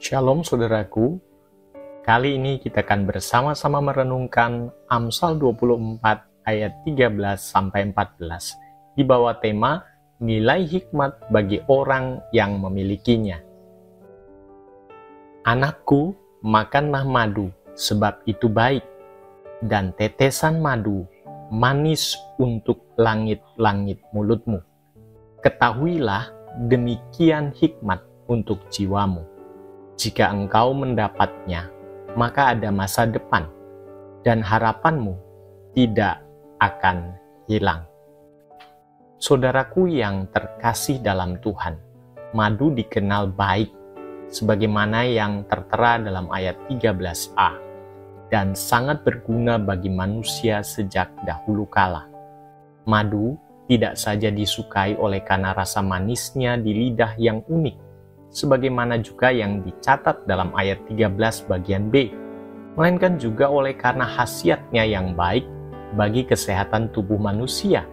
Shalom saudaraku, kali ini kita akan bersama-sama merenungkan Amsal 24 ayat 13-14 di bawah tema nilai hikmat bagi orang yang memilikinya. Anakku, makanlah madu, sebab itu baik, dan tetesan madu manis untuk langit-langit mulutmu. Ketahuilah demikian hikmat untuk jiwamu. Jika engkau mendapatnya, maka ada masa depan, dan harapanmu tidak akan hilang. Saudaraku yang terkasih dalam Tuhan, madu dikenal baik, sebagaimana yang tertera dalam ayat 13a, dan sangat berguna bagi manusia sejak dahulu kala. Madu tidak saja disukai oleh karena rasa manisnya di lidah yang unik, sebagaimana juga yang dicatat dalam ayat 13 bagian B, melainkan juga oleh karena khasiatnya yang baik bagi kesehatan tubuh manusia,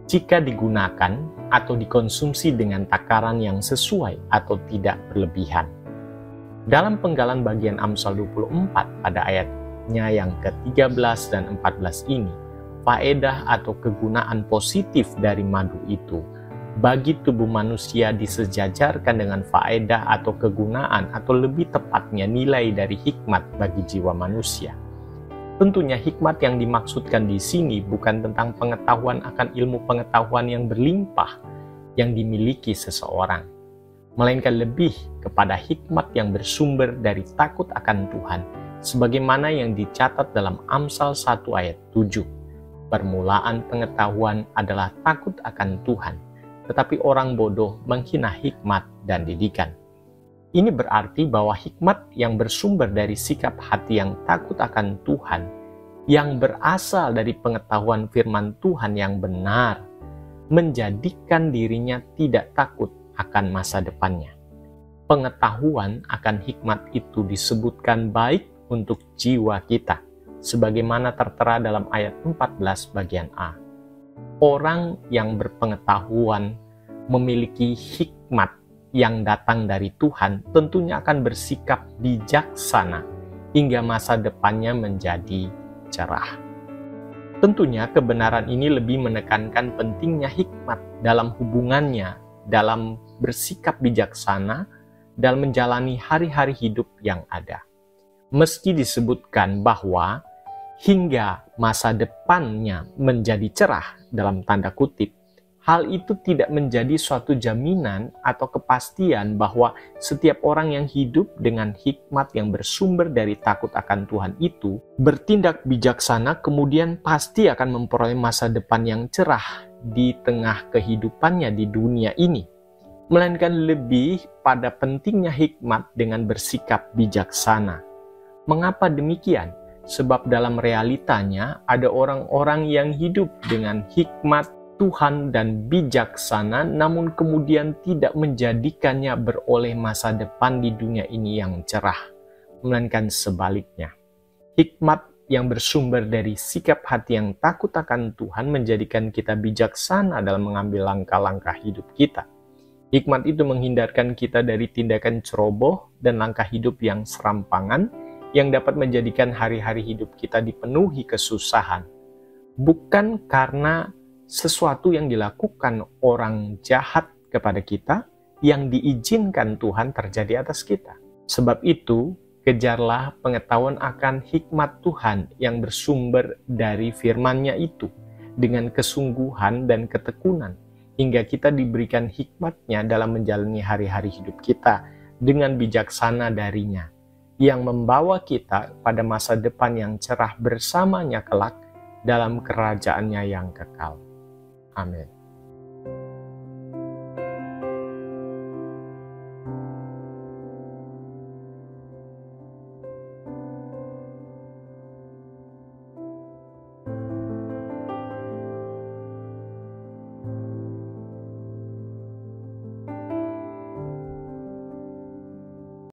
jika digunakan atau dikonsumsi dengan takaran yang sesuai atau tidak berlebihan. Dalam penggalan bagian Amsal 24 pada ayatnya yang ke-13 dan 14 ini, faedah atau kegunaan positif dari madu itu bagi tubuh manusia disejajarkan dengan faedah atau kegunaan atau lebih tepatnya nilai dari hikmat bagi jiwa manusia. Tentunya hikmat yang dimaksudkan di sini bukan tentang pengetahuan akan ilmu pengetahuan yang berlimpah yang dimiliki seseorang, melainkan lebih kepada hikmat yang bersumber dari takut akan Tuhan, sebagaimana yang dicatat dalam Amsal 1 ayat 7. Permulaan pengetahuan adalah takut akan Tuhan, tetapi orang bodoh menghina hikmat dan didikan. Ini berarti bahwa hikmat yang bersumber dari sikap hati yang takut akan Tuhan, yang berasal dari pengetahuan firman Tuhan yang benar, menjadikan dirinya tidak takut akan masa depannya. Pengetahuan akan hikmat itu disebutkan baik untuk jiwa kita, sebagaimana tertera dalam ayat 14 bagian A. Orang yang berpengetahuan memiliki hikmat yang datang dari Tuhan tentunya akan bersikap bijaksana hingga masa depannya menjadi cerah. Tentunya kebenaran ini lebih menekankan pentingnya hikmat dalam hubungannya, dalam bersikap bijaksana, dalam menjalani hari-hari hidup yang ada. Meski disebutkan bahwa hingga masa depannya menjadi cerah dalam tanda kutip, hal itu tidak menjadi suatu jaminan atau kepastian bahwa setiap orang yang hidup dengan hikmat yang bersumber dari takut akan Tuhan itu bertindak bijaksana kemudian pasti akan memperoleh masa depan yang cerah di tengah kehidupannya di dunia ini, melainkan lebih pada pentingnya hikmat dengan bersikap bijaksana. Mengapa demikian? Sebab dalam realitanya ada orang-orang yang hidup dengan hikmat Tuhan dan bijaksana, namun kemudian tidak menjadikannya beroleh masa depan di dunia ini yang cerah, melainkan sebaliknya. Hikmat yang bersumber dari sikap hati yang takut akan Tuhan menjadikan kita bijaksana dalam mengambil langkah-langkah hidup kita. Hikmat itu menghindarkan kita dari tindakan ceroboh dan langkah hidup yang serampangan, yang dapat menjadikan hari-hari hidup kita dipenuhi kesusahan. Bukan karena sesuatu yang dilakukan orang jahat kepada kita yang diizinkan Tuhan terjadi atas kita. Sebab itu, kejarlah pengetahuan akan hikmat Tuhan yang bersumber dari firman-Nya itu dengan kesungguhan dan ketekunan, hingga kita diberikan hikmat-Nya dalam menjalani hari-hari hidup kita dengan bijaksana darinya, yang membawa kita pada masa depan yang cerah bersamanya kelak dalam kerajaan-Nya yang kekal. Amin.